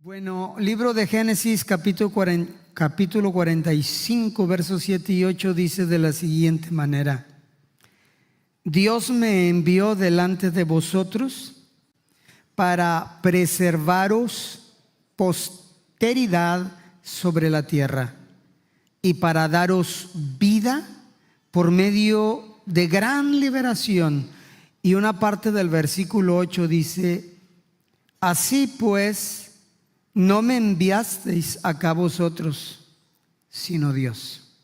Bueno, libro de Génesis, capítulo 45, versos 7 y 8 dice de la siguiente manera: Dios me envió delante de vosotros para preservaros posteridad sobre la tierra y para daros vida por medio de gran liberación. Y una parte del versículo 8 dice: así pues, no me enviasteis acá vosotros, sino Dios.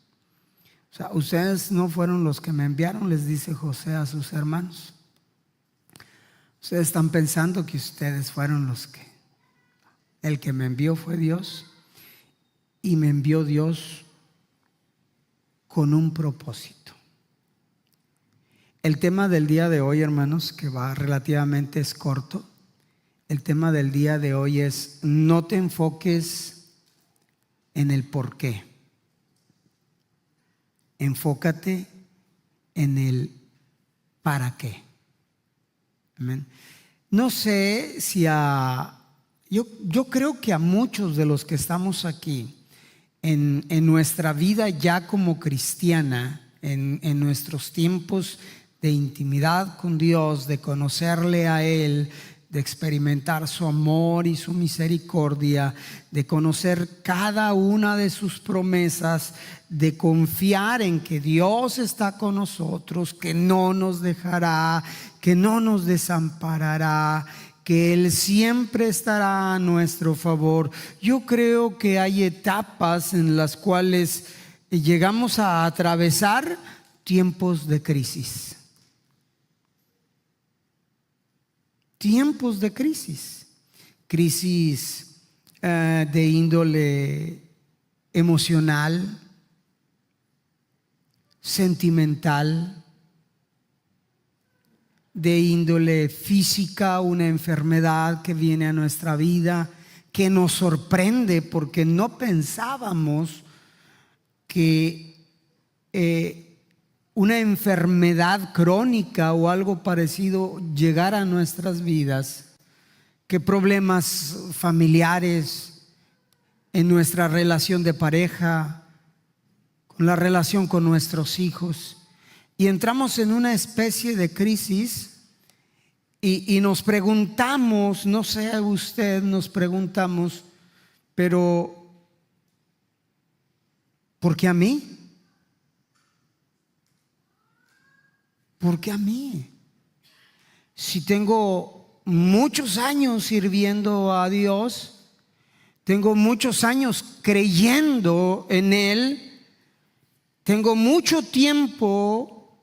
O sea, ustedes no fueron los que me enviaron, les dice José a sus hermanos. Ustedes están pensando que ustedes fueron los que... El que me envió fue Dios, y me envió Dios con un propósito. El tema del día de hoy, hermanos, que va relativamente es corto. El tema del día de hoy es: no te enfoques en el por qué. Enfócate en el para qué. Amén. No sé si yo creo que a muchos de los que estamos aquí en nuestra vida ya como cristiana, en nuestros tiempos de intimidad con Dios, de conocerle a Él, de experimentar su amor y su misericordia, de conocer cada una de sus promesas, de confiar en que Dios está con nosotros, que no nos dejará, que no nos desamparará, que Él siempre estará a nuestro favor. Yo creo que hay etapas en las cuales llegamos a atravesar tiempos de crisis. Tiempos de crisis, de índole emocional, sentimental, de índole física, una enfermedad que viene a nuestra vida, que nos sorprende porque no pensábamos que una enfermedad crónica o algo parecido llegara a nuestras vidas, que problemas familiares, en nuestra relación de pareja, con la relación con nuestros hijos, y entramos en una especie de crisis y nos preguntamos, no sé usted, nos preguntamos, pero ¿por qué a mí? ¿Por qué a mí? Si tengo muchos años sirviendo a Dios, tengo muchos años creyendo en Él, tengo mucho tiempo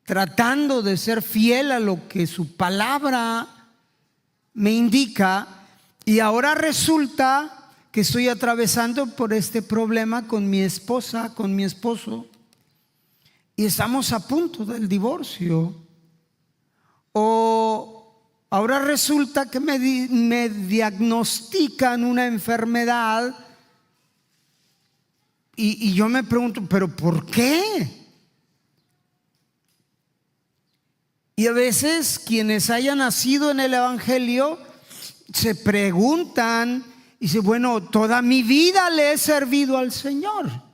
tratando de ser fiel a lo que su palabra me indica, y ahora resulta que estoy atravesando por este problema con mi esposa, con mi esposo, y estamos a punto del divorcio. O ahora resulta que me diagnostican una enfermedad y yo me pregunto, ¿pero por qué? Y a veces quienes hayan nacido en el Evangelio se preguntan y dicen: bueno, toda mi vida le he servido al Señor.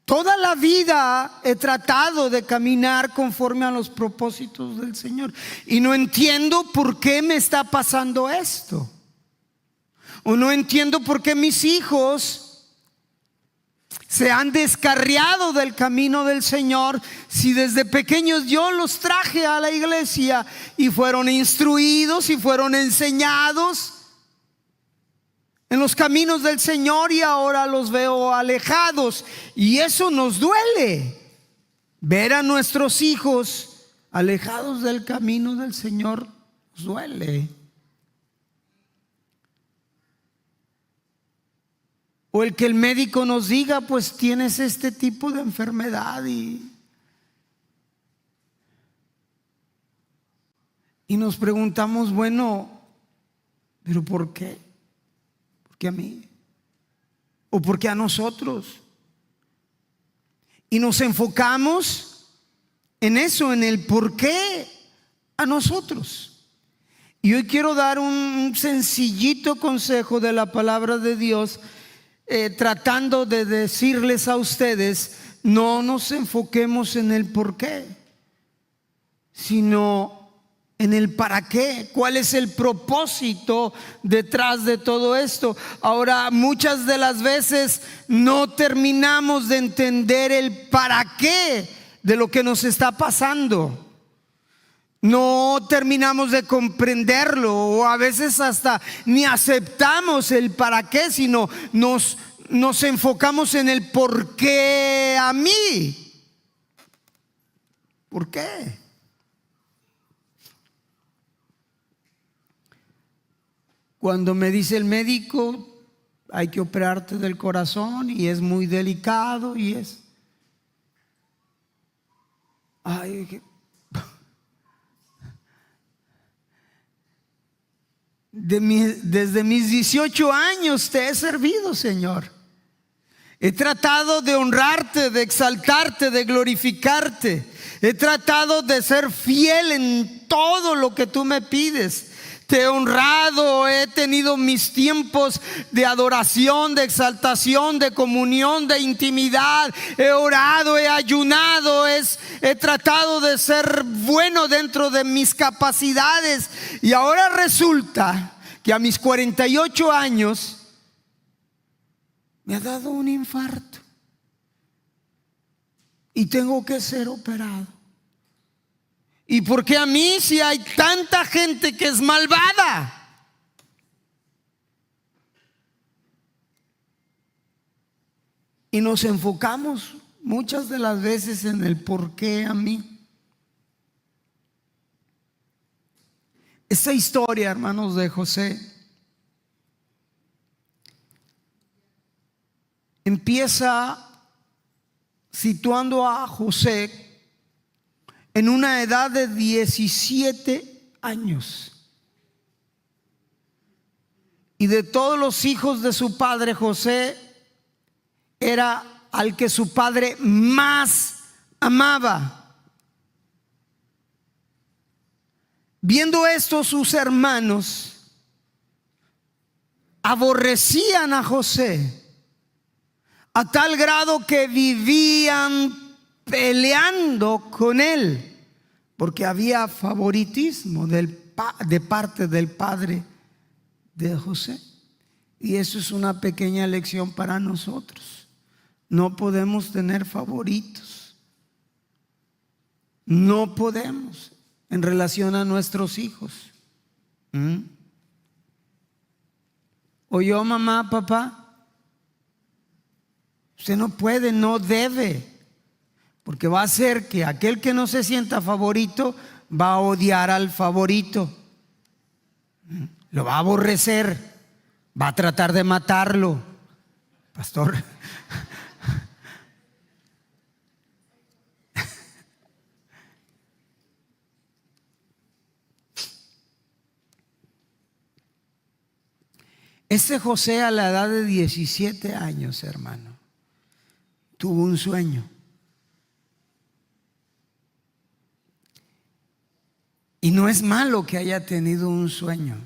Toda la vida he tratado de caminar conforme a los propósitos del Señor, y no entiendo por qué me está pasando esto. O no entiendo por qué mis hijos se han descarriado del camino del Señor, si desde pequeños yo los traje a la iglesia y fueron instruidos y fueron enseñados en los caminos del Señor, y ahora los veo alejados. Y eso nos duele, ver a nuestros hijos alejados del camino del Señor. Nos duele. O el que el médico nos diga: pues tienes este tipo de enfermedad, y nos preguntamos: bueno, ¿pero por qué? ¿Por qué a mí? ¿O por qué a nosotros? Y nos enfocamos en eso, en el por qué a nosotros. Y hoy quiero dar un sencillito consejo de la palabra de Dios, tratando de decirles a ustedes: no nos enfoquemos en el por qué, sino en el para qué. ¿Cuál es el propósito detrás de todo esto? Ahora, muchas de las veces no terminamos de entender el para qué de lo que nos está pasando. No terminamos de comprenderlo, o a veces hasta ni aceptamos el para qué, sino nos enfocamos en el por qué a mí. ¿Por qué? Cuando me dice el médico: hay que operarte del corazón y es muy delicado y es... Ay, desde mis 18 años te he servido, Señor. He tratado de honrarte, de exaltarte, de glorificarte. He tratado de ser fiel en todo lo que tú me pides. Te he honrado, he tenido mis tiempos de adoración, de exaltación, de comunión, de intimidad. He orado, he ayunado, he tratado de ser bueno dentro de mis capacidades. Y ahora resulta que a mis 48 años me ha dado un infarto y tengo que ser operado. ¿Y por qué a mí, si hay tanta gente que es malvada? Y nos enfocamos muchas de las veces en el por qué a mí. Esta historia, hermanos, de José empieza situando a José en una edad de 17 años. Y de todos los hijos de su padre, José era al que su padre más amaba. Viendo esto, sus hermanos aborrecían a José a tal grado que vivían peleando con él, porque había favoritismo de parte del padre de José. Y eso es una pequeña lección para nosotros. No podemos tener favoritos. No podemos en relación a nuestros hijos. ¿Oyó, mamá, papá? Usted no puede, no debe, porque va a hacer que aquel que no se sienta favorito va a odiar al favorito, lo va a aborrecer, va a tratar de matarlo. Pastor, este José, a la edad de 17 años, hermano, tuvo un sueño. Y no es malo que haya tenido un sueño.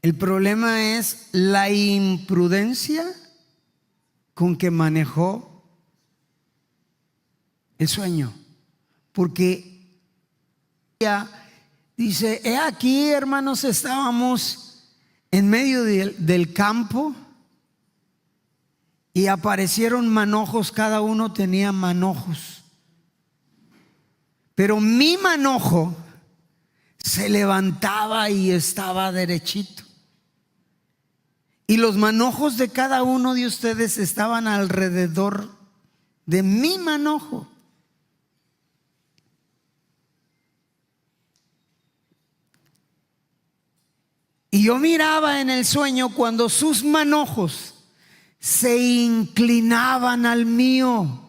El problema es la imprudencia con que manejó el sueño. Porque ella dice: he aquí, hermanos, estábamos en medio del campo y aparecieron manojos, cada uno tenía manojos. Pero mi manojo se levantaba y estaba derechito. Y los manojos de cada uno de ustedes estaban alrededor de mi manojo. Y yo miraba en el sueño cuando sus manojos se inclinaban al mío.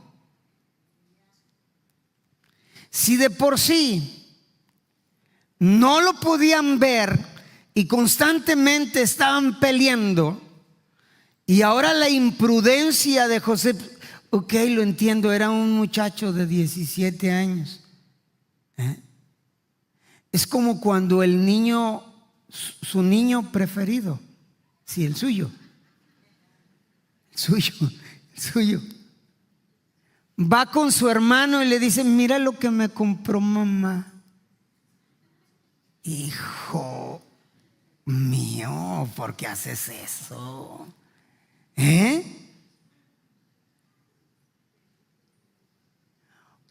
Si de por sí no lo podían ver y constantemente estaban peleando, y ahora la imprudencia de José, ok, lo entiendo, era un muchacho de 17 años. Es como cuando el niño, su niño preferido, sí, el suyo, va con su hermano y le dice: mira lo que me compró mamá. Hijo mío, ¿por qué haces eso?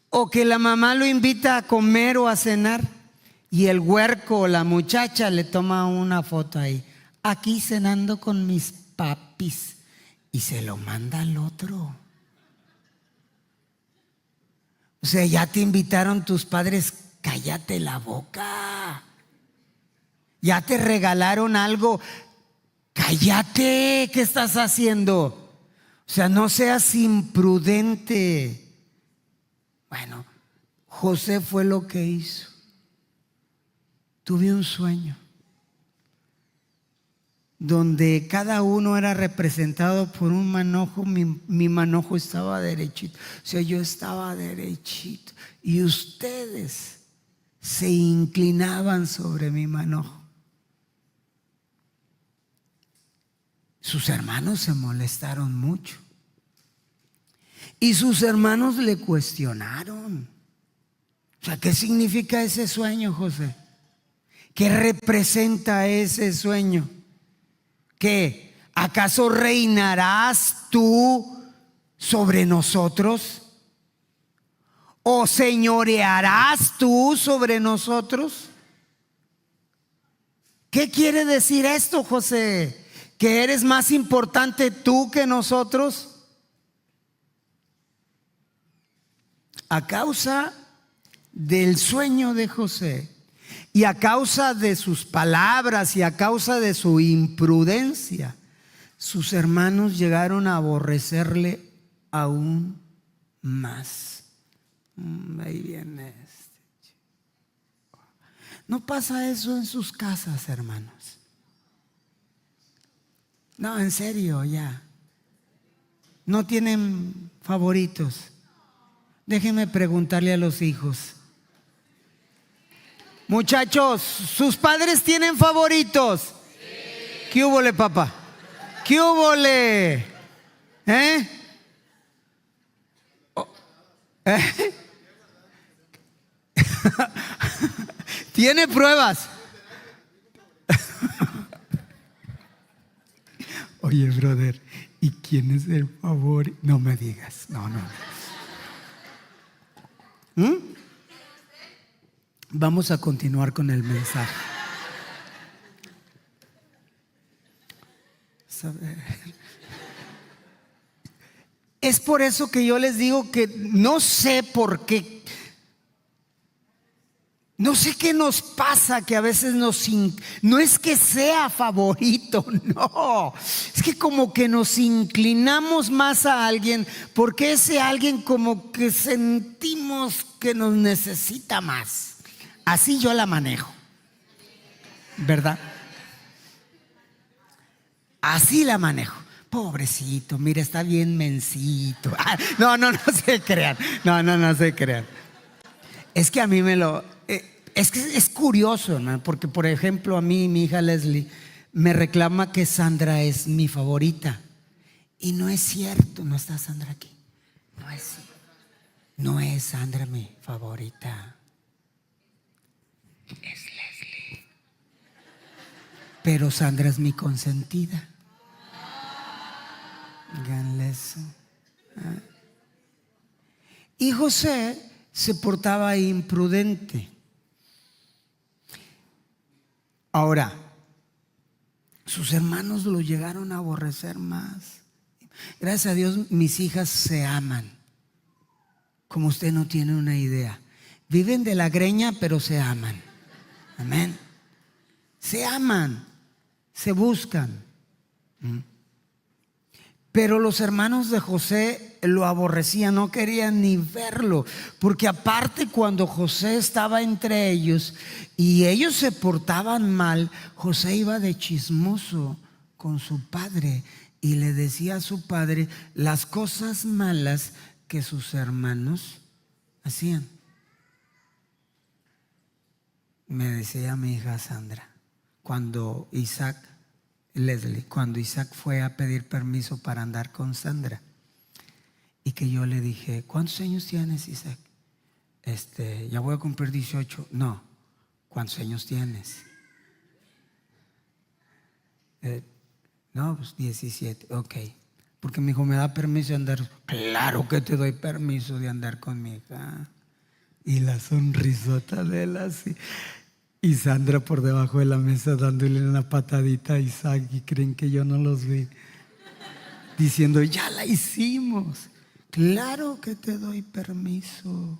O que la mamá lo invita a comer o a cenar y el huerco o la muchacha le toma una foto ahí: aquí cenando con mis papis, y se lo manda al otro. O sea, ya te invitaron tus padres, cállate la boca. Ya te regalaron algo, cállate, ¿qué estás haciendo? O sea, no seas imprudente. Bueno, José fue lo que hizo. Tuve un sueño donde cada uno era representado por un manojo. Mi manojo estaba derechito, o sea, yo estaba derechito, y ustedes se inclinaban sobre mi manojo. Sus hermanos se molestaron mucho y sus hermanos le cuestionaron. O sea, ¿qué significa ese sueño, José? ¿Qué representa ese sueño? ¿Qué? ¿Acaso reinarás tú sobre nosotros? ¿O señorearás tú sobre nosotros? ¿Qué quiere decir esto, José? ¿Que eres más importante tú que nosotros? A causa del sueño de José y a causa de sus palabras y a causa de su imprudencia, sus hermanos llegaron a aborrecerle aún más. Ahí viene este. No pasa eso en sus casas, hermanos. No, en serio, ya. No tienen favoritos. Déjenme preguntarle a los hijos. Muchachos, ¿sus padres tienen favoritos? Sí. ¿Qué húbole, papá? ¿Qué húbole? ¿Tiene pruebas? Oye, brother, ¿y quién es el favorito? No me digas, no. Vamos a continuar con el mensaje. Es por eso que yo les digo que no sé por qué. No sé qué nos pasa, que a veces no es que sea favorito, no, es que como que nos inclinamos más a alguien porque ese alguien como que sentimos que nos necesita más. Así yo la manejo, ¿verdad? Así la manejo. Pobrecito, mira, está bien mencito. No se crean. No se crean. Es que a mí es que es curioso, hermano, porque por ejemplo a mí, mi hija Leslie me reclama que Sandra es mi favorita. Y no es cierto, no está Sandra aquí. No es Sandra mi favorita. Es Leslie. Pero Sandra es mi consentida. Díganle eso. Y José se portaba imprudente. Ahora, sus hermanos lo llegaron a aborrecer más. Gracias a Dios, mis hijas se aman, como usted no tiene una idea. Viven de la greña, pero se aman. Amén. Se aman, se buscan. Pero los hermanos de José lo aborrecían, no querían ni verlo, porque aparte cuando José estaba entre ellos y ellos se portaban mal, José iba de chismoso con su padre y le decía a su padre las cosas malas que sus hermanos hacían. me decía mi hija Sandra, cuando Leslie, cuando Isaac fue a pedir permiso para andar con Sandra, y que yo le dije, ¿cuántos años tienes, Isaac? Ya voy a cumplir 18. No, ¿cuántos años tienes? No, pues 17. Ok. Porque me dijo, ¿me da permiso de andar? Claro que te doy permiso de andar con mi hija. Y la sonrisota de él así. Y Sandra por debajo de la mesa dándole una patadita a Isaac, y creen que yo no los vi. Diciendo, ya la hicimos. Claro que te doy permiso.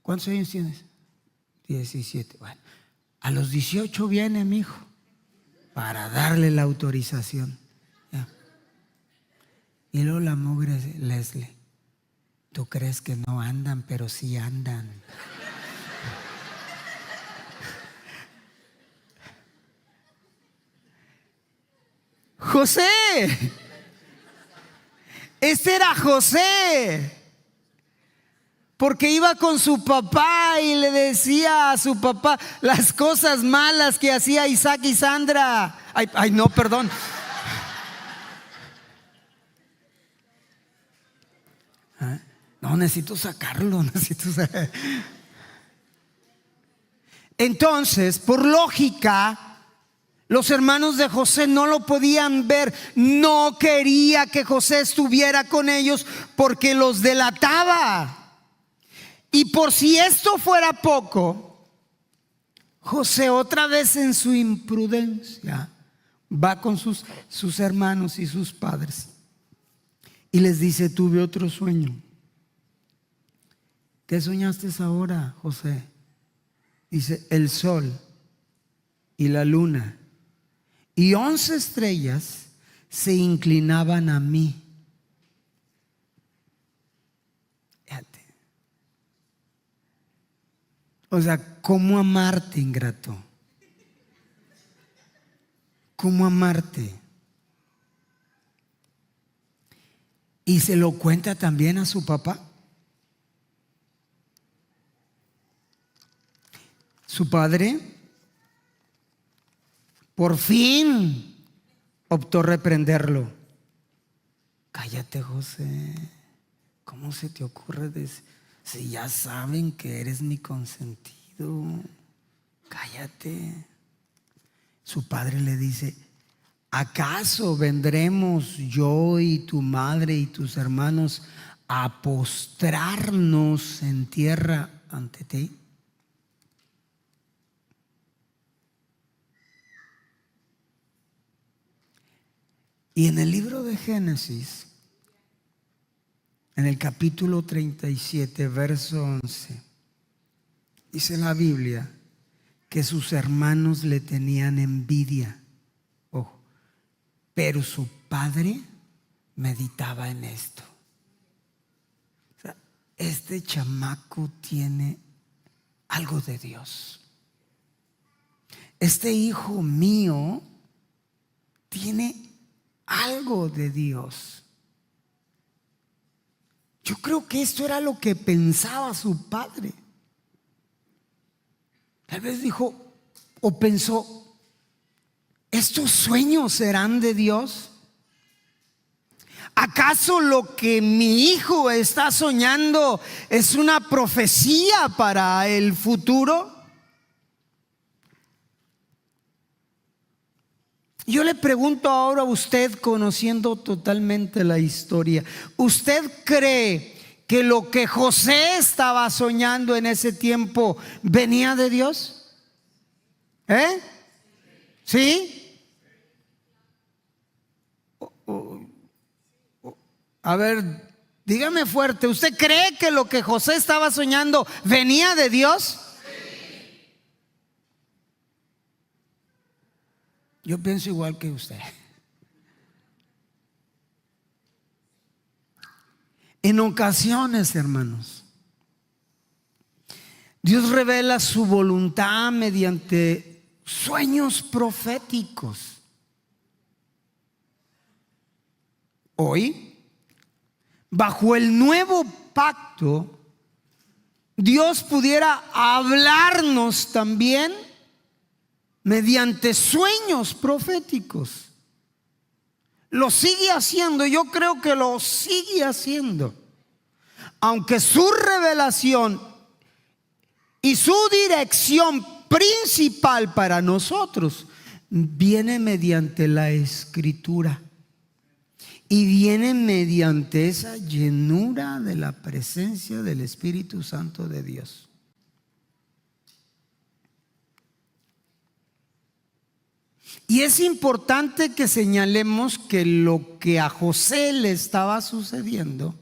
¿Cuántos años tienes? 17. Bueno, a los 18 viene mi hijo para darle la autorización. Ya. Y luego la mugre Leslie, tú crees que no andan, pero sí andan. José, este era José, porque iba con su papá y le decía a su papá las cosas malas que hacía Isaac y Sandra. Ay, no, perdón. No, necesito sacarlo, Entonces, por lógica, los hermanos de José no lo podían ver. No quería que José estuviera con ellos porque los delataba. Y por si esto fuera poco, José otra vez en su imprudencia va con sus hermanos y sus padres y les dice, tuve otro sueño. ¿Qué soñaste ahora, José? Dice, el sol y la luna y 11 estrellas se inclinaban a mí. Fíjate. O sea, ¿cómo amarte, ingrato? ¿Cómo amarte? Y se lo cuenta también a su papá. Su padre, por fin, optó reprenderlo. Cállate, José. ¿Cómo se te ocurre decir? Si ya saben que eres mi consentido, cállate. Su padre le dice, ¿acaso vendremos yo y tu madre y tus hermanos a postrarnos en tierra ante ti? Y en el libro de Génesis, en el capítulo 37, verso 11, dice la Biblia que sus hermanos le tenían envidia. Ojo, pero su padre meditaba en esto. O sea, este chamaco tiene algo de Dios. Este hijo mío tiene algo de Dios. Yo creo que esto era lo que pensaba su padre. Tal vez dijo o pensó, ¿estos sueños serán de Dios? ¿Acaso lo que mi hijo está soñando es una profecía para el futuro? Yo le pregunto ahora a usted, conociendo totalmente la historia, ¿usted cree que lo que José estaba soñando en ese tiempo venía de Dios? ¿Sí? A ver, dígame fuerte, ¿usted cree que lo que José estaba soñando venía de Dios? Yo pienso igual que usted. En ocasiones, hermanos, Dios revela su voluntad mediante sueños proféticos. Hoy, bajo el nuevo pacto, Dios pudiera hablarnos también mediante sueños proféticos. Lo sigue haciendo, yo creo que lo sigue haciendo. Aunque su revelación y su dirección principal para nosotros viene mediante la Escritura y viene mediante esa llenura de la presencia del Espíritu Santo de Dios. Y es importante que señalemos que lo que a José le estaba sucediendo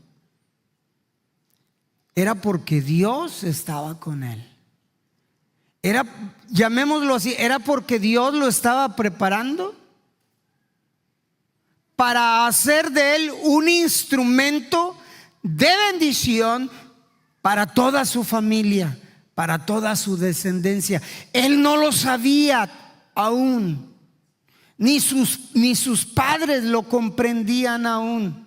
era porque Dios estaba con él. Era, llamémoslo así, era porque Dios lo estaba preparando para hacer de él un instrumento de bendición para toda su familia, para toda su descendencia. Él no lo sabía aún, ni sus padres lo comprendían aún.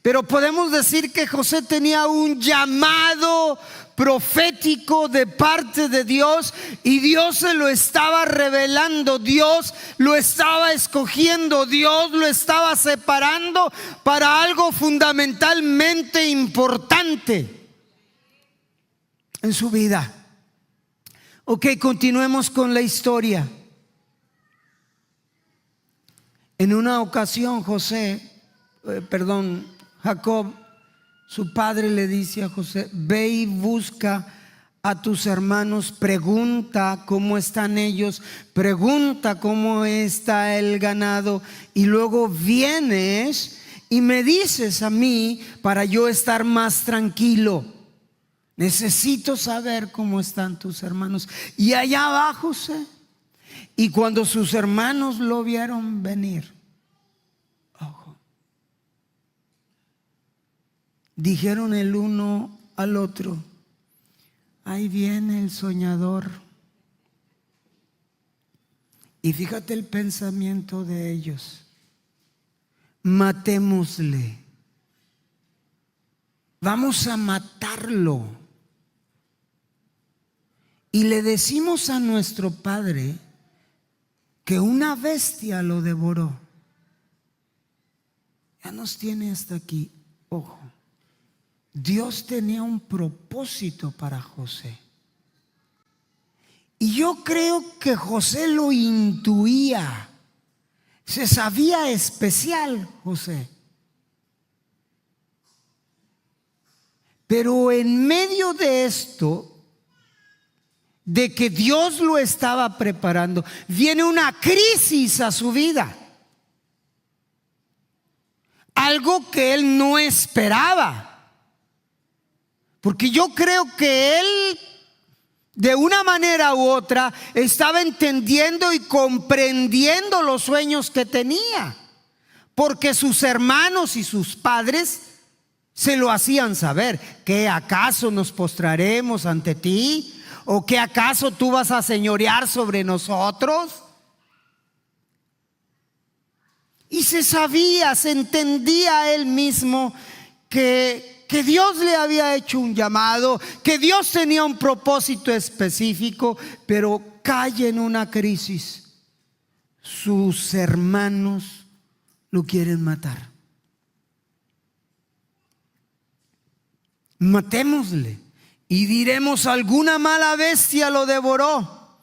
Pero podemos decir que José tenía un llamado profético de parte de Dios y Dios se lo estaba revelando, Dios lo estaba escogiendo, Dios lo estaba separando para algo fundamentalmente importante en su vida. Ok, continuemos con la historia. En una ocasión Jacob, su padre, le dice a José: ve y busca a tus hermanos, pregunta cómo están ellos, pregunta cómo está el ganado, y luego vienes y me dices a mí para yo estar más tranquilo. Necesito saber cómo están tus hermanos. Y allá va José. Y cuando sus hermanos lo vieron venir, dijeron el uno al otro: ahí viene el soñador. Y fíjate el pensamiento de ellos: matémosle, vamos a matarlo. Y le decimos a nuestro padre que una bestia lo devoró. Ya nos tiene hasta aquí. Ojo, Dios tenía un propósito para José. Y yo creo que José lo intuía. Se sabía especial José. Pero en medio de esto, de que Dios lo estaba preparando, viene una crisis a su vida. Algo que él no esperaba. Porque yo creo que él, de una manera u otra, estaba entendiendo y comprendiendo los sueños que tenía. Porque sus hermanos y sus padres se lo hacían saber. ¿Qué acaso nos postraremos ante ti? ¿O qué acaso tú vas a señorear sobre nosotros? Y se sabía, se entendía él mismo que Dios le había hecho un llamado, que Dios tenía un propósito específico, pero cae en una crisis. Sus hermanos lo quieren matar. Matémosle y diremos: alguna mala bestia lo devoró.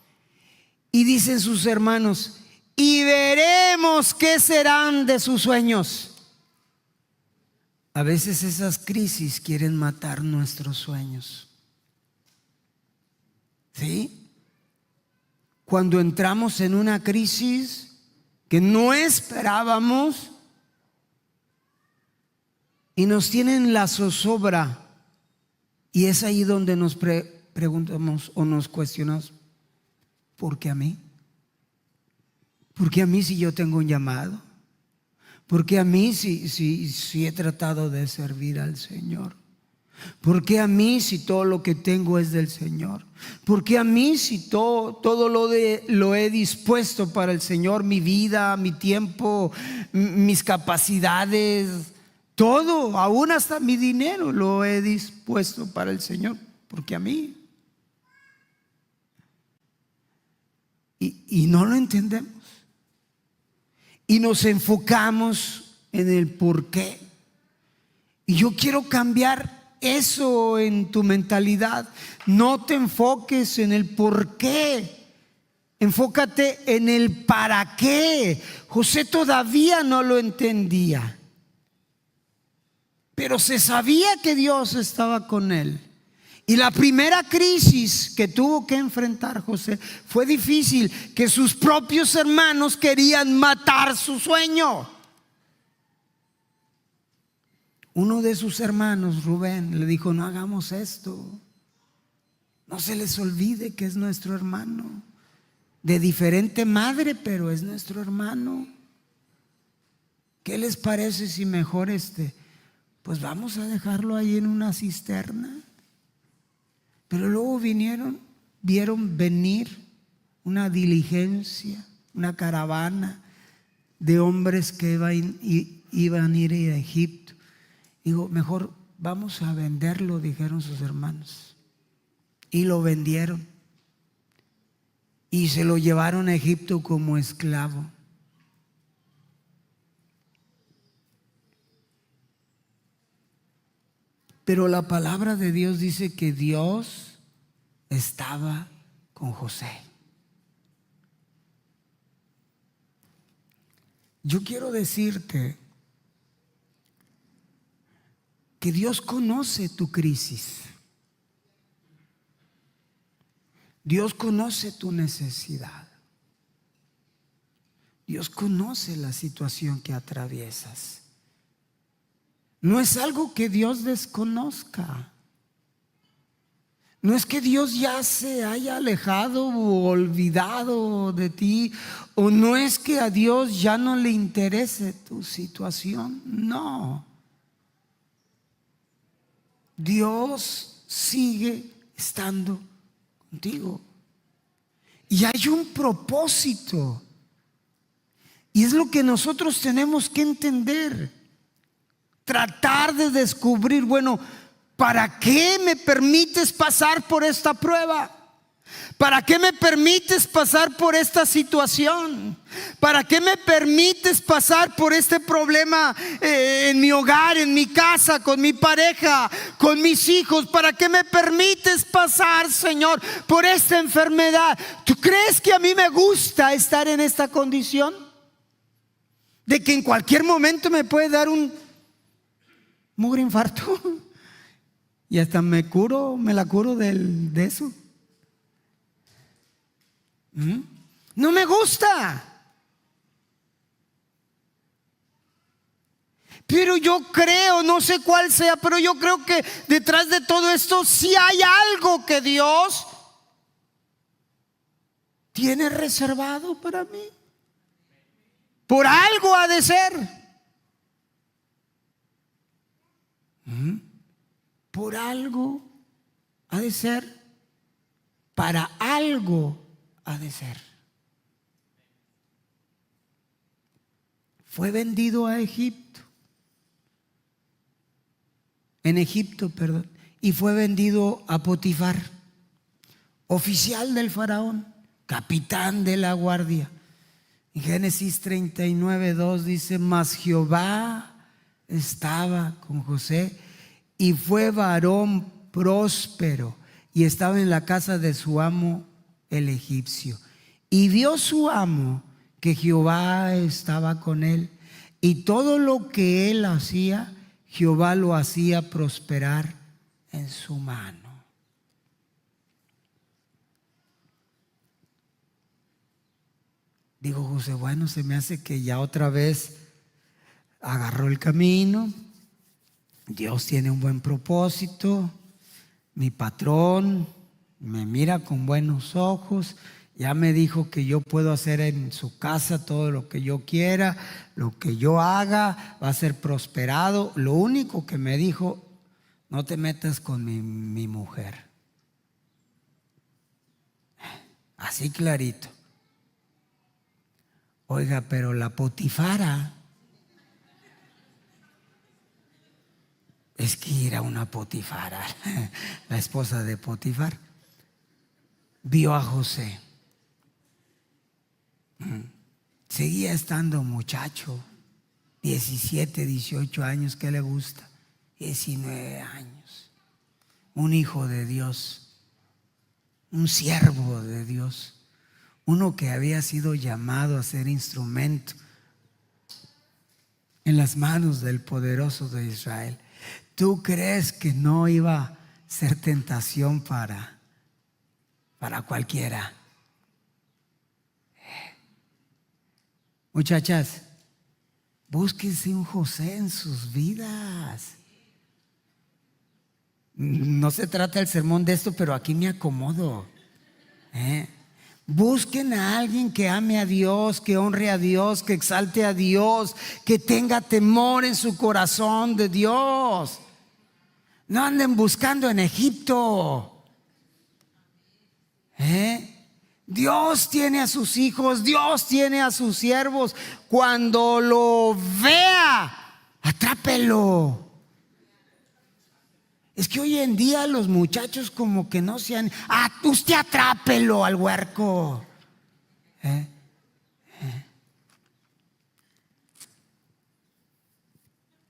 Y dicen sus hermanos: y veremos qué serán de sus sueños. A veces esas crisis quieren matar nuestros sueños. ¿Sí? Cuando entramos en una crisis que no esperábamos y nos tienen la zozobra, y es ahí donde nos preguntamos o nos cuestionamos: ¿por qué a mí? ¿Por qué a mí si yo tengo un llamado? ¿Por qué a mí si he tratado de servir al Señor? ¿Por qué a mí si todo lo que tengo es del Señor? ¿Por qué a mí si todo lo he dispuesto para el Señor? Mi vida, mi tiempo, mis capacidades, todo, aún hasta mi dinero lo he dispuesto para el Señor. porque a mí. Y no lo entendemos. Y nos enfocamos en el por qué. Y yo quiero cambiar eso en tu mentalidad. No te enfoques en el por qué. Enfócate en el para qué. José todavía no lo entendía, pero se sabía que Dios estaba con él. Y la primera crisis que tuvo que enfrentar José fue difícil, que sus propios hermanos querían matar su sueño. Uno de sus hermanos, Rubén, le dijo: no hagamos esto. No se les olvide que es nuestro hermano. De diferente madre, pero es nuestro hermano. ¿Qué les parece si mejor pues vamos a dejarlo ahí en una cisterna? Pero luego vieron venir una diligencia, una caravana de hombres que iban a ir a Egipto. Digo, mejor vamos a venderlo, dijeron sus hermanos. Y lo vendieron. Y se lo llevaron a Egipto como esclavo. Pero la palabra de Dios dice que Dios estaba con José. Yo quiero decirte que Dios conoce tu crisis. Dios conoce tu necesidad. Dios conoce la situación que atraviesas. No es algo que Dios desconozca. No es que Dios ya se haya alejado o olvidado de ti, o no es que a Dios ya no le interese tu situación. No. Dios sigue estando contigo. Y hay un propósito. Y es lo que nosotros tenemos que entender. Tratar de descubrir, bueno, ¿para qué me permites pasar por esta prueba? ¿Para qué me permites pasar por esta situación? ¿Para qué me permites pasar por este problema en mi hogar, en mi casa, con mi pareja, con mis hijos? ¿Para qué me permites pasar, Señor, por esta enfermedad? ¿Tú crees que a mí me gusta estar en esta condición? De que en cualquier momento me puede dar un mugre infarto y hasta me la curo de eso. No me gusta. Pero yo creo, no sé cuál sea, pero yo creo que detrás de todo esto sí hay algo que Dios tiene reservado para mí. Por algo ha de ser. Por algo ha de ser. Para algo ha de ser. Fue vendido a Egipto. En Egipto, perdón. Y fue vendido a Potifar, oficial del faraón, capitán de la guardia. En Génesis 39:2 dice: mas Jehová estaba con José y fue varón próspero y estaba en la casa de su amo el egipcio. Y vio su amo que Jehová estaba con él, y todo lo que él hacía, Jehová lo hacía prosperar en su mano. Dijo José: bueno, se me hace que ya otra vez agarró el camino. Dios tiene un buen propósito. Mi patrón me mira con buenos ojos. Ya me dijo que yo puedo hacer en su casa todo lo que yo quiera. Lo que yo haga va a ser prosperado. Lo único que me dijo: no te metas con mi mujer. Así clarito. Oiga, pero la Potifara Es que era una Potifara, la esposa de Potifar, vio a José. Seguía estando muchacho, 17, 18 años, ¿qué le gusta? 19 años. Un hijo de Dios, un siervo de Dios, uno que había sido llamado a ser instrumento en las manos del poderoso de Israel. ¿Tú crees que no iba a ser tentación para cualquiera? Muchachas, búsquense un José en sus vidas. No se trata el sermón de esto, pero aquí me acomodo. Busquen a alguien que ame a Dios, que honre a Dios, que exalte a Dios, que tenga temor en su corazón de Dios. No anden buscando en Egipto. Dios tiene a sus hijos, Dios tiene a sus siervos. Cuando lo vea, atrápelo. Es que hoy en día los muchachos como que no sean. Usted atrápelo al huerco.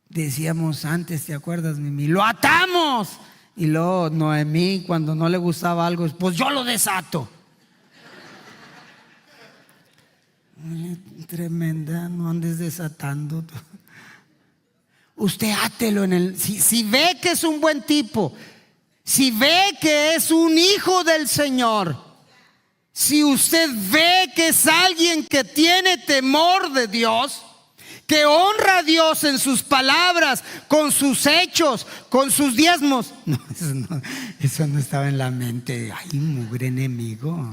Decíamos antes, ¿te acuerdas, Mimi? Lo atamos. Y luego Noemí, cuando no le gustaba algo, pues yo lo desato. Tremenda, no andes desatando. Usted átelo si ve que es un buen tipo, si ve que es un hijo del Señor, si usted ve que es alguien que tiene temor de Dios, que honra a Dios en sus palabras, con sus hechos, con sus diezmos. No, eso no estaba en la mente. Ay, mugre enemigo.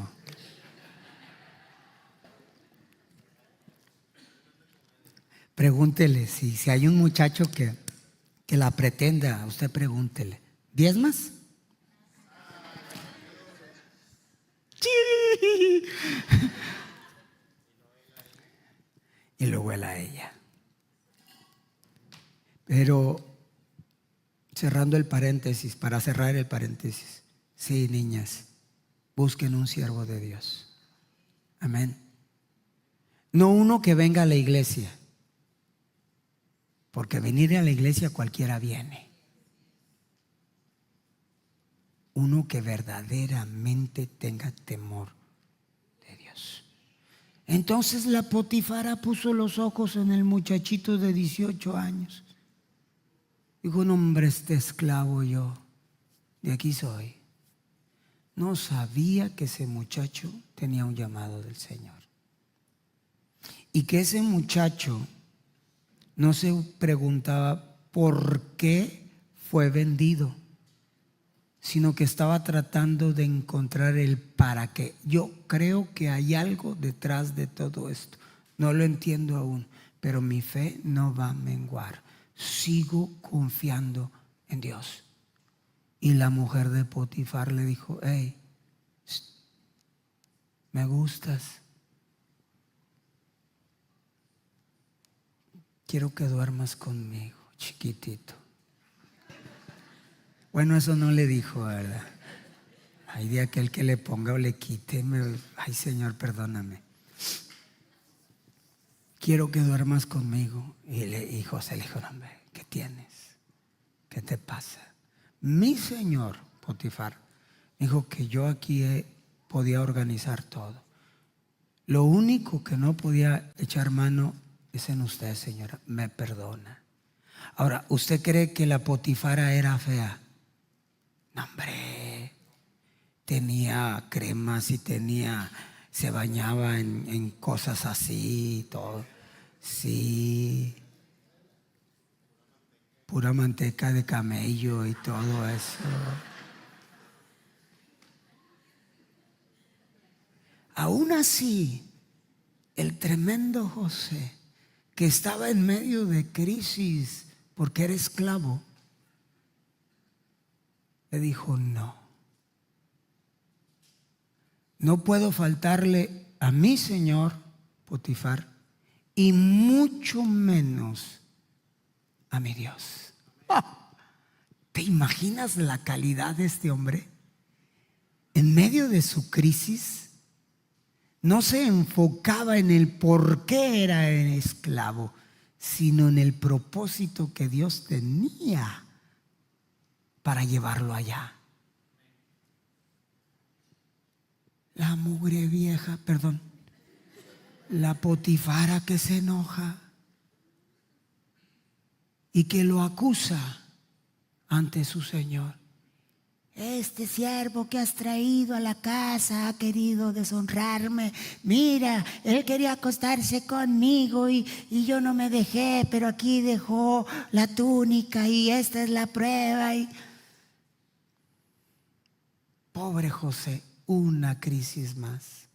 Pregúntele, si hay un muchacho que la pretenda, usted pregúntele, ¿diezmas? Y luego él a ella. Pero cerrando el paréntesis, para cerrar el paréntesis, sí, niñas, busquen un siervo de Dios. Amén. No uno que venga a la iglesia, porque venir a la iglesia cualquiera viene. Uno que verdaderamente tenga temor de Dios. Entonces la Potifara puso los ojos en el muchachito de 18 años. Dijo, no, hombre, este esclavo yo, de aquí soy. No sabía que ese muchacho tenía un llamado del Señor. Y que ese muchacho no se preguntaba por qué fue vendido, sino que estaba tratando de encontrar el para qué. Yo creo que hay algo detrás de todo esto. No lo entiendo aún, pero mi fe no va a menguar. Sigo confiando en Dios. Y la mujer de Potifar le dijo, hey, me gustas. Quiero que duermas conmigo, chiquitito. Bueno, eso no le dijo, ¿verdad? Hay de aquel que le ponga o le quite. Ay, Señor, perdóname. Quiero que duermas conmigo. Y José le dijo, hombre, ¿qué tienes? ¿Qué te pasa? Mi señor Potifar dijo que yo aquí podía organizar todo. Lo único que no podía echar mano es en usted, señora. Me perdona. Ahora, ¿usted cree que la Potifara era fea? No, hombre. Tenía cremas y se bañaba en cosas así y todo. Sí. Pura manteca de camello y todo eso. Aún así, el tremendo José, que estaba en medio de crisis porque era esclavo, le dijo, no puedo faltarle a mi señor Potifar y mucho menos a mi Dios. ¿Te imaginas la calidad de este hombre? En medio de su crisis, no se enfocaba en el por qué era esclavo, sino en el propósito que Dios tenía para llevarlo allá. La mugre vieja, perdón, la Potifara que se enoja y que lo acusa ante su señor. Este siervo que has traído a la casa ha querido deshonrarme. Mira, él quería acostarse conmigo y yo no me dejé, pero aquí dejó la túnica y esta es la prueba. Pobre José, una crisis más.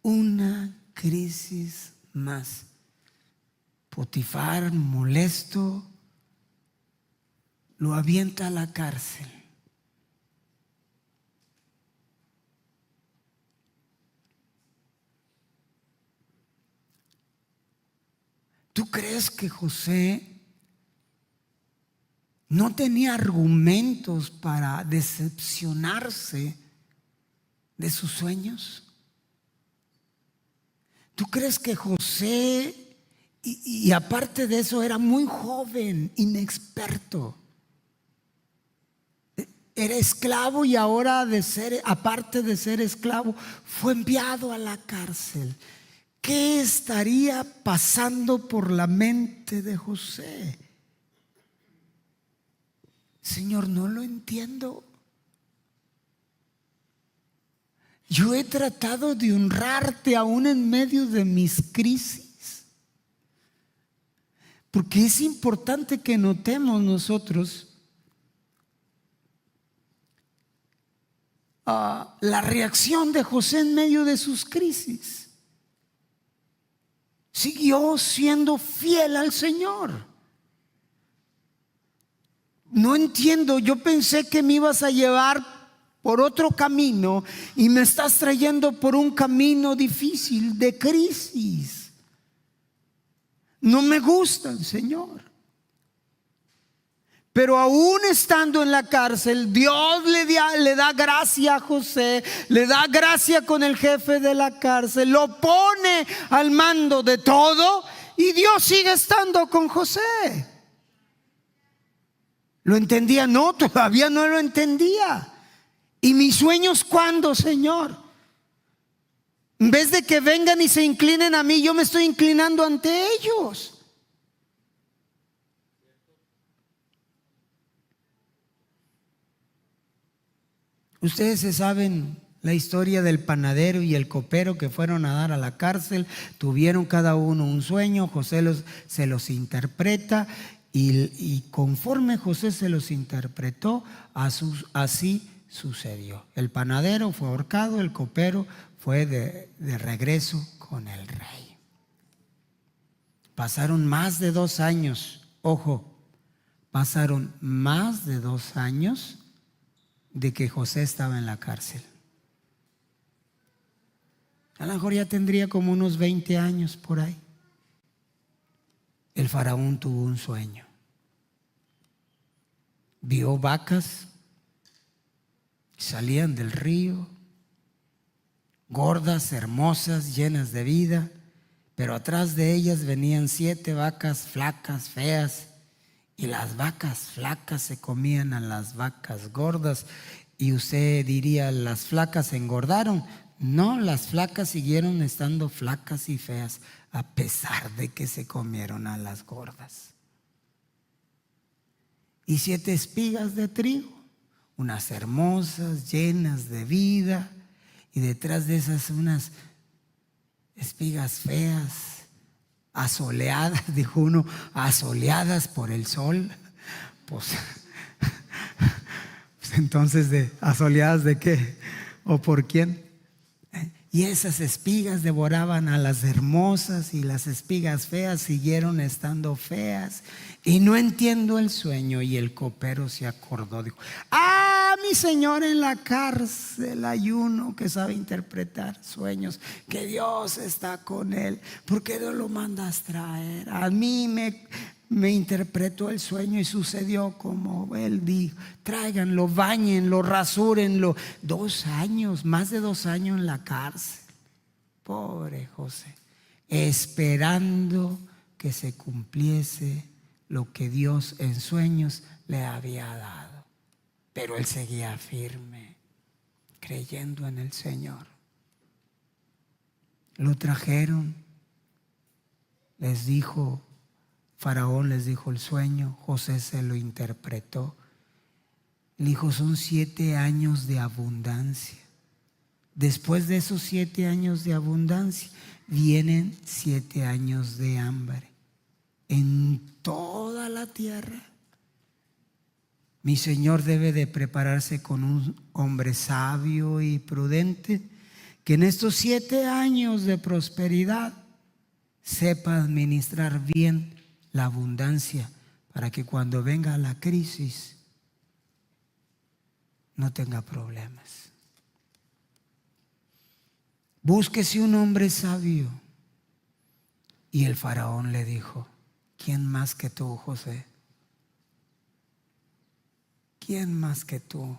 Una crisis más. Potifar, molesto, lo avienta a la cárcel. ¿Tú crees que José no tenía argumentos para decepcionarse de sus sueños? ¿Tú crees que José, y aparte de eso, era muy joven, inexperto? Era esclavo y ahora aparte de ser esclavo, fue enviado a la cárcel. ¿Qué estaría pasando por la mente de José? Señor, no lo entiendo. Yo he tratado de honrarte aún en medio de mis crisis. Porque es importante que notemos nosotros la reacción de José en medio de sus crisis. Siguió siendo fiel al Señor. No entiendo, yo pensé que me ibas a llevar por otro camino y me estás trayendo por un camino difícil de crisis. No me gustan, Señor. Pero aún estando en la cárcel, Dios le da gracia a José, le da gracia con el jefe de la cárcel, lo pone al mando de todo y Dios sigue estando con José. ¿Lo entendía? No, todavía no lo entendía. ¿Y mis sueños cuándo, Señor? En vez de que vengan y se inclinen a mí, yo me estoy inclinando ante ellos. Ustedes se saben la historia del panadero y el copero que fueron a dar a la cárcel. Tuvieron cada uno un sueño. José se los interpreta y conforme José se los interpretó, así sucedió. El panadero fue ahorcado, el copero fue de regreso con el rey. Pasaron más de 2 años. Ojo, pasaron más de 2 años de que José estaba en la cárcel. A lo mejor ya tendría como unos 20 años por ahí. El faraón tuvo un sueño. Vio vacas, salían del río, gordas, hermosas, llenas de vida, pero atrás de ellas venían 7 vacas flacas, feas. Y las vacas flacas se comían a las vacas gordas. Y usted diría, ¿las flacas engordaron? No, las flacas siguieron estando flacas y feas a pesar de que se comieron a las gordas. Y 7 espigas de trigo, unas hermosas, llenas de vida. Y detrás de esas unas espigas feas, asoleadas, dijo uno, asoleadas por el sol. Pues entonces, ¿asoleadas de qué? ¿O por quién? Y esas espigas devoraban a las hermosas y las espigas feas siguieron estando feas. Y no entiendo el sueño. Y el copero se acordó, dijo, mi señor en la cárcel hay uno que sabe interpretar sueños, que Dios está con él. ¿Por qué no lo mandas traer? A mí me interpretó el sueño y sucedió como él dijo. Tráiganlo, báñenlo, rasúrenlo. 2 años, más de 2 años en la cárcel. Pobre José, esperando que se cumpliese lo que Dios en sueños le había dado. Pero él seguía firme, creyendo en el Señor. Lo trajeron, les dijo, Faraón les dijo el sueño, José se lo interpretó. Le dijo, son 7 años de abundancia. Después de esos 7 años de abundancia, vienen 7 años de hambre en toda la tierra. Mi Señor debe de prepararse con un hombre sabio y prudente, que en estos 7 años de prosperidad sepa administrar bien la abundancia, para que cuando venga la crisis no tenga problemas. Búsquese un hombre sabio. Y el faraón le dijo, ¿quién más que tú, José? ¿Quién más que tú?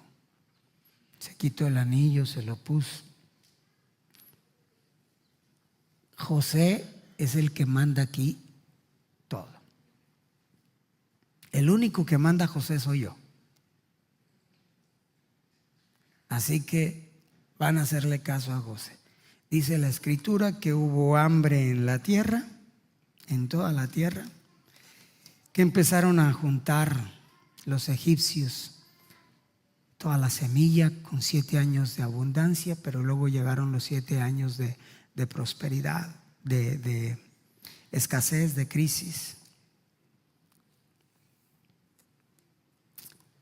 Se quitó el anillo, se lo puso. José es el que manda aquí todo. El único que manda a José soy yo. Así que van a hacerle caso a José. Dice la Escritura que hubo hambre en la tierra, en toda la tierra, que empezaron a juntar los egipcios toda la semilla con 7 años de abundancia, pero luego llegaron los 7 años de prosperidad, de escasez, de crisis.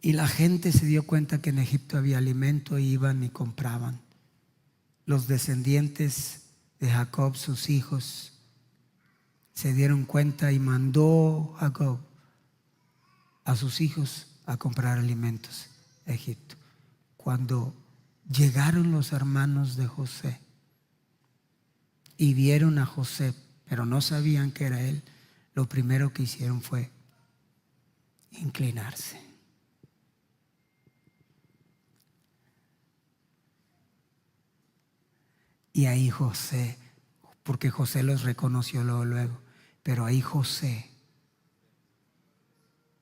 Y la gente se dio cuenta que en Egipto había alimento, y iban y compraban. Los descendientes de Jacob, sus hijos, se dieron cuenta y mandó Jacob a sus hijos a comprar alimentos a Egipto. Cuando llegaron los hermanos de José y vieron a José, pero no sabían que era él, lo primero que hicieron fue inclinarse. Y ahí José, porque José los reconoció luego, pero ahí José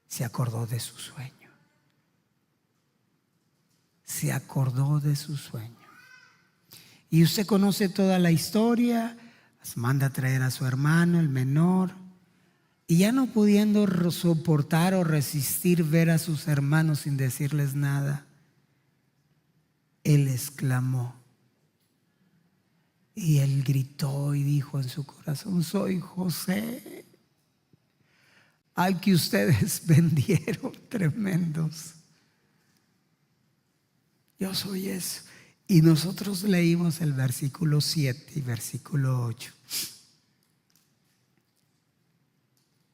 se acordó de su sueño. Se acordó de su sueño. Y usted conoce toda la historia, manda a traer a su hermano, el menor, y ya no pudiendo soportar o resistir ver a sus hermanos sin decirles nada, él exclamó. Y él gritó y dijo en su corazón, soy José, al que ustedes vendieron tremendos. Yo soy eso. Y nosotros leímos el versículo 7 y versículo 8,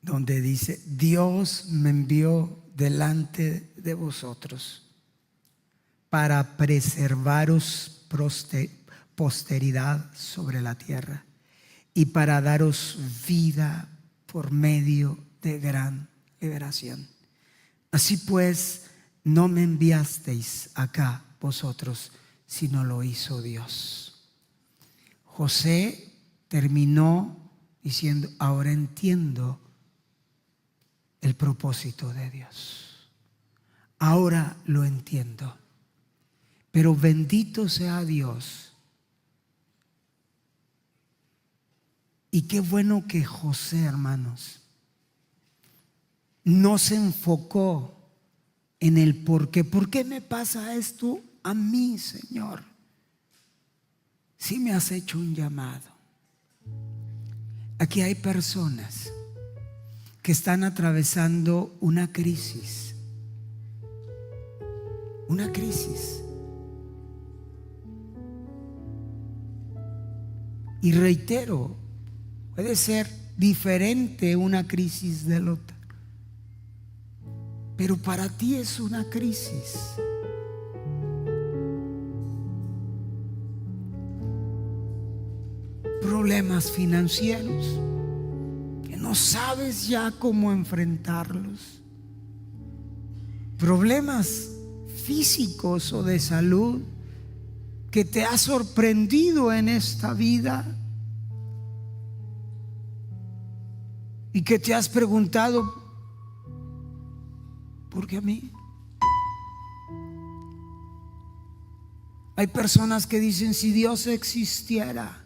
donde dice, Dios me envió delante de vosotros para preservaros posteridad sobre la tierra y para daros vida por medio de gran liberación. Así pues, no me enviasteis acá vosotros, sino lo hizo Dios. José terminó diciendo, ahora entiendo el propósito de Dios. Ahora lo entiendo. Pero bendito sea Dios. Y qué bueno que José, hermanos, no se enfocó en el por qué. ¿Por qué me pasa esto a mí, Señor? Si me has hecho un llamado. Aquí hay personas que están atravesando una crisis. Una crisis. Y reitero, puede ser diferente una crisis de la otra, pero para ti es una crisis. Problemas financieros que no no sabes ya cómo enfrentarlos. Problemas físicos o de salud que te ha sorprendido en esta vida y que te has preguntado, ¿por qué a mí? Hay personas que dicen, si Dios existiera,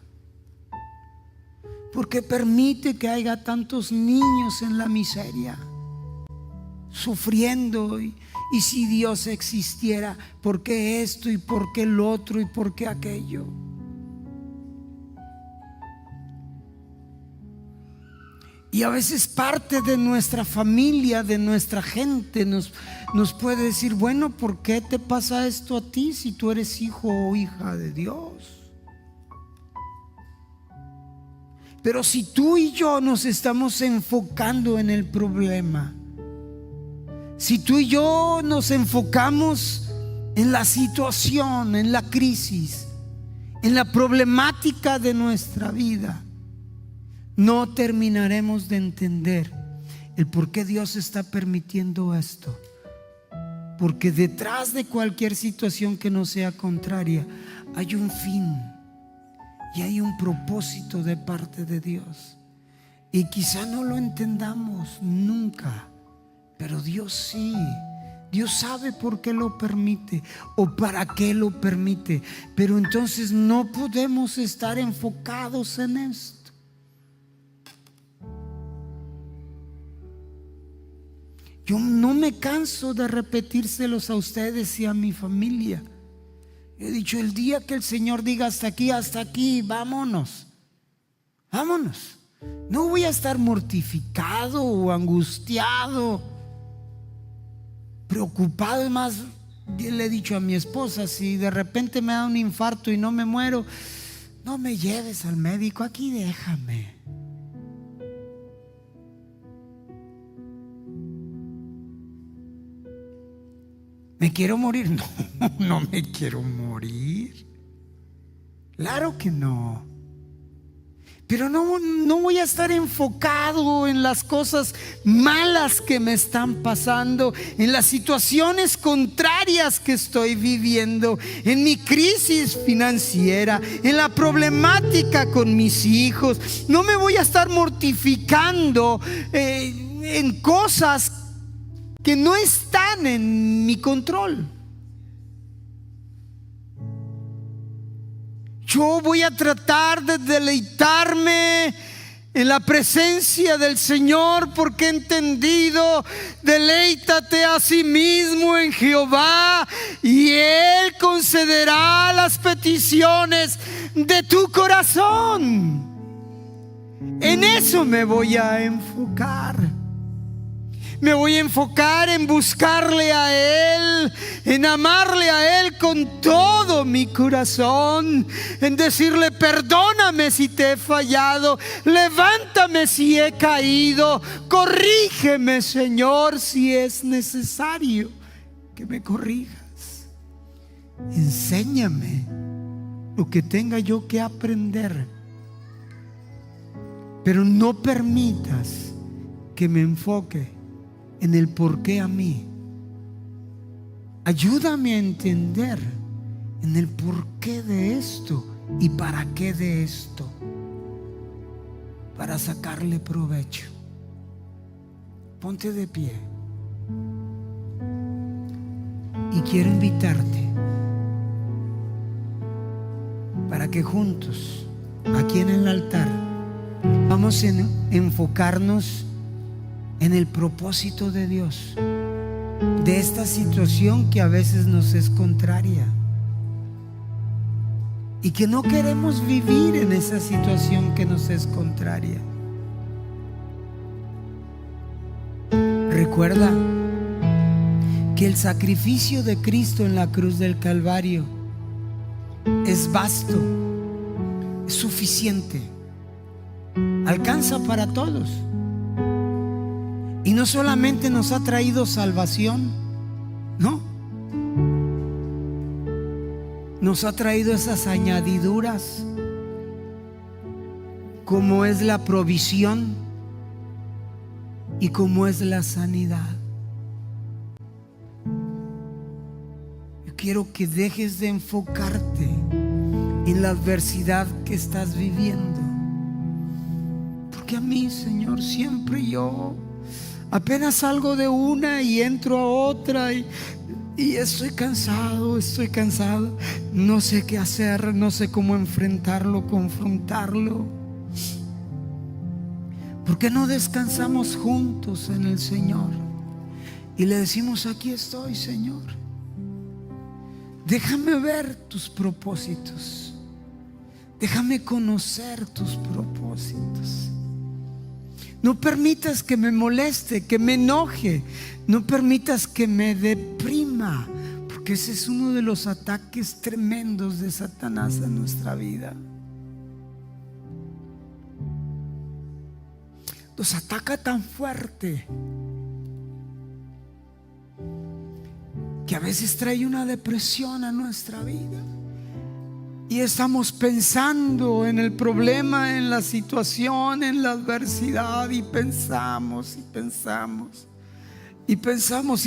¿por qué permite que haya tantos niños en la miseria, sufriendo? Y si Dios existiera, ¿por qué esto y por qué el otro y por qué aquello? Y a veces parte de nuestra familia, de nuestra gente nos puede decir, bueno, ¿por qué te pasa esto a ti si tú eres hijo o hija de Dios? Pero si tú y yo nos estamos enfocando en el problema, si tú y yo nos enfocamos en la situación, en la crisis, en la problemática de nuestra vida, no terminaremos de entender el por qué Dios está permitiendo esto. Porque detrás de cualquier situación que no sea contraria hay un fin y hay un propósito de parte de Dios. Y quizá no lo entendamos nunca, pero Dios sí. Dios sabe por qué lo permite o para qué lo permite. Pero entonces no podemos estar enfocados en esto. Yo no me canso de repetírselos a ustedes y a mi familia. He dicho, el día que el Señor diga hasta aquí, vámonos. Vámonos. No voy a estar mortificado o angustiado, preocupado. Es más, yo le he dicho a mi esposa, si de repente me da un infarto y no me muero, no me lleves al médico, aquí déjame. ¿Me quiero morir? No, no me quiero morir. Claro que no. Pero no voy a estar enfocado en las cosas malas que me están pasando, en las situaciones contrarias que estoy viviendo, en mi crisis financiera, en la problemática con mis hijos. No me voy a estar mortificando en cosas que no están en mi control. Yo voy a tratar de deleitarme en la presencia del Señor, porque he entendido, deleítate a sí mismo en Jehová y Él concederá las peticiones de tu corazón. En eso me voy a enfocar. Me voy a enfocar en buscarle a Él, en amarle a Él con todo mi corazón, en decirle, perdóname si te he fallado, levántame si he caído, corrígeme, Señor, si es necesario que me corrijas. Enséñame lo que tenga yo que aprender, pero no permitas que me enfoque en el por qué a mí. Ayúdame a entender en el por qué de esto y para qué de esto, para sacarle provecho. Ponte de pie y quiero invitarte para que juntos aquí en el altar vamos a enfocarnos en el propósito de Dios, de esta situación que a veces nos es contraria y que no queremos vivir en esa situación que nos es contraria. Recuerda que el sacrificio de Cristo en la cruz del Calvario es vasto, es suficiente, alcanza para todos. Y no solamente nos ha traído salvación, no, nos ha traído esas añadiduras, como es la provisión, y cómo es la sanidad. Yo quiero que dejes de enfocarte en la adversidad que estás viviendo, porque a mí, Señor, siempre yo apenas salgo de una y entro a otra y estoy cansado, no sé qué hacer, no sé cómo enfrentarlo, confrontarlo. ¿Por qué no descansamos juntos en el Señor y le decimos: aquí estoy, Señor, déjame ver tus propósitos, déjame conocer tus propósitos? No permitas que me moleste, que me enoje. No permitas que me deprima, porque ese es uno de los ataques tremendos de Satanás en nuestra vida. Nos ataca tan fuerte que a veces trae una depresión a nuestra vida. Y estamos pensando en el problema, en la situación, en la adversidad, y pensamos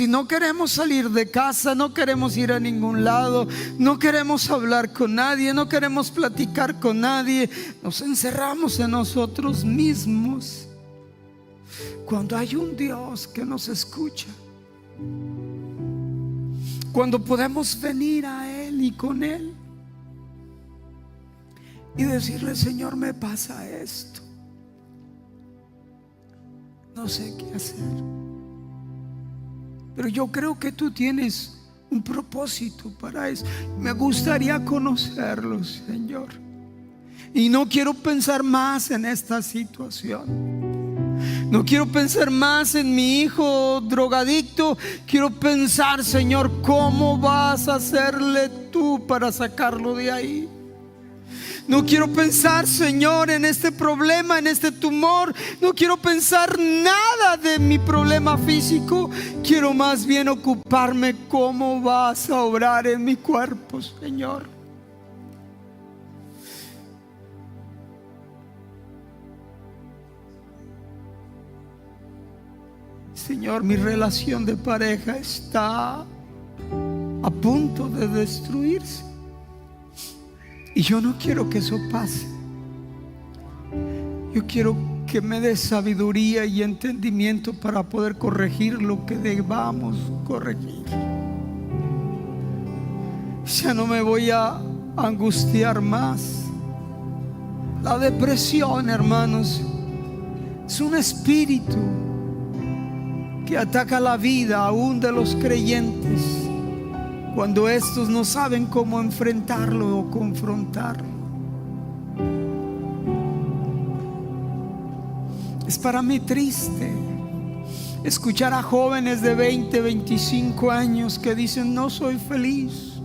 y no queremos salir de casa, no queremos ir a ningún lado, no queremos hablar con nadie, no queremos platicar con nadie. Nos encerramos en nosotros mismos, cuando hay un Dios que nos escucha, cuando podemos venir a Él y con Él y decirle: Señor, me pasa esto, no sé qué hacer, pero yo creo que tú tienes un propósito para eso. Me gustaría conocerlo, Señor, y no quiero pensar más en esta situación. No quiero pensar más en mi hijo drogadicto. Quiero pensar, Señor, ¿cómo vas a hacerle tú para sacarlo de ahí? No quiero pensar, Señor, en este problema, en este tumor. No quiero pensar nada de mi problema físico. Quiero más bien ocuparme cómo vas a obrar en mi cuerpo, Señor. Señor, mi relación de pareja está a punto de destruirse y yo no quiero que eso pase. Yo quiero que me des sabiduría y entendimiento para poder corregir lo que debamos corregir. Ya no me voy a angustiar más. La depresión, hermanos, es un espíritu que ataca la vida aún de los creyentes, cuando estos no saben cómo enfrentarlo o confrontarlo. Es para mí triste escuchar a jóvenes de 20, 25 años que dicen: no soy feliz,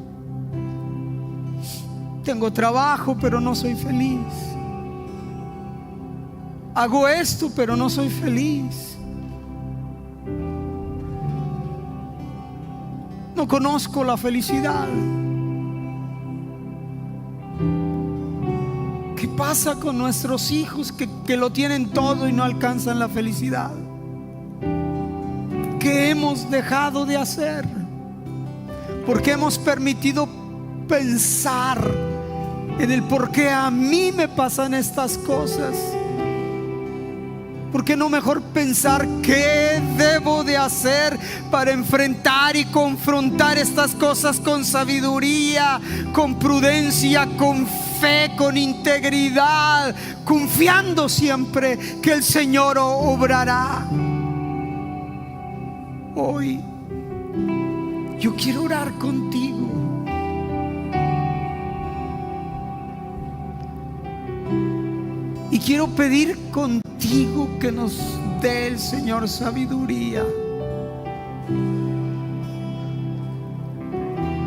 tengo trabajo pero no soy feliz, hago esto pero no soy feliz, no conozco la felicidad. ¿Qué pasa con nuestros hijos que lo tienen todo y no alcanzan la felicidad? ¿Qué hemos dejado de hacer? ¿Por qué hemos permitido pensar en el por qué a mí me pasan estas cosas? ¿Por qué no mejor pensar qué debo de hacer para enfrentar y confrontar estas cosas con sabiduría, con prudencia, con fe, con integridad, confiando siempre que el Señor obrará? Hoy yo quiero orar contigo. Y quiero pedir contigo que nos dé el Señor sabiduría.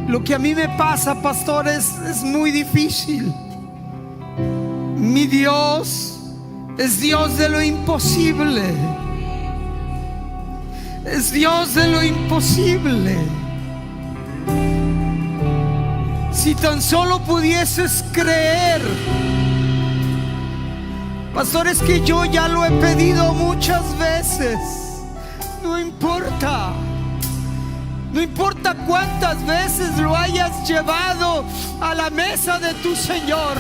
Lo que a mí me pasa, pastor, es muy difícil. Mi Dios es Dios de lo imposible. Es Dios de lo imposible. Si tan solo pudieses creer. Pastor, es que yo ya lo he pedido muchas veces. no importa. No importa cuántas veces lo hayas llevado a la mesa de tu Señor,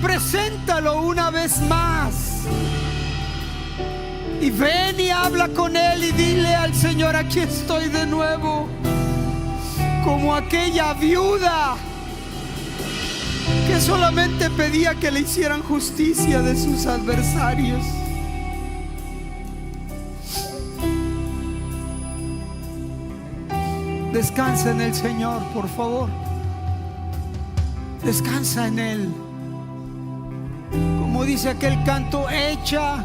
preséntalo una vez más. Y ven y habla con Él y dile al Señor: aquí estoy de nuevo, como aquella viuda que solamente pedía que le hicieran justicia de sus adversarios. Descansa en el Señor, por favor. Descansa en Él. Como dice aquel canto, echa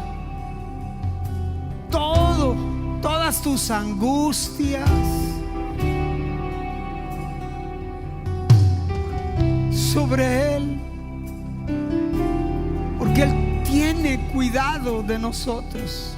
todas tus angustias sobre Él, porque Él tiene cuidado de nosotros.